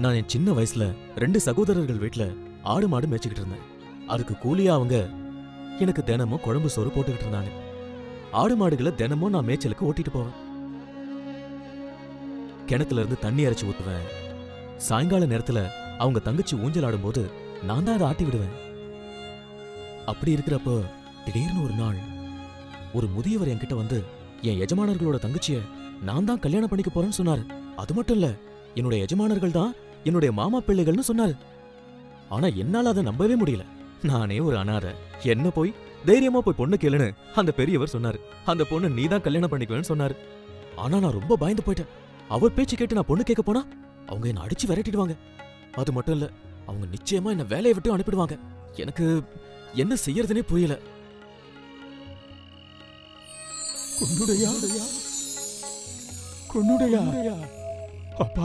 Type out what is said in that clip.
நான் என் சின்ன வயசுல 2 சகோதரர்கள் வீட்ல ஆடு மாடு மேய்ச்சிக்கிட்டு இருந்தேன். அதுக்கு கூலியா அவங்க எனக்கு தினமும் குழம்பு சோறு போட்டுக்கிட்டு இருந்தாங்க. ஆடு மாடுகளை தினமும் நான் மேய்ச்சலுக்கு ஓட்டிட்டு போவேன். கிணத்துல இருந்து தண்ணி அரைச்சு ஊத்துவேன். சாயங்கால நேரத்துல அவங்க தங்கச்சி ஊஞ்சல் ஆடும்போது நான் தான் அதை ஆட்டி விடுவேன். அப்படி இருக்கிறப்போ திடீர்னு ஒரு நாள் ஒரு முதியவர் என்கிட்ட வந்து என் எஜமானர்களோட தங்கச்சிய நான் தான் கல்யாணம் பண்ணிக்க போறேன்னு சொன்னாரு. அது மட்டும் இல்ல, என்னுடைய எஜமானர்கள் தான் என்னுடைய மாமா பிள்ளைகள்னு சொன்னாரு. ஆனா என்னால அதை நம்பவே முடியல. நானே ஒரு அனாதை, என்ன போய் தைரியமா போய் பொண்ணு கேளுன்னு அந்த பெரியவர் சொன்னாரு. அந்த பொண்ணு நீ தான் கல்யாணம் பண்ணிக்குவேன்னு சொன்னாரு. ஆனா நான் ரொம்ப பயந்து போயிட்டேன். அவர் பேச்சு கேட்டு நான் பொண்ணு கேட்க போனா அவங்க என்ன அடிச்சு விரட்டிடுவாங்க. அது மட்டும் இல்ல, அவங்க நிச்சயமா என்ன வேலையை விட்டு அனுப்பிடுவாங்க. எனக்கு என்ன செய்யறதுனே புரியல. கொன்னுடையா கொன்னுடையா அப்பா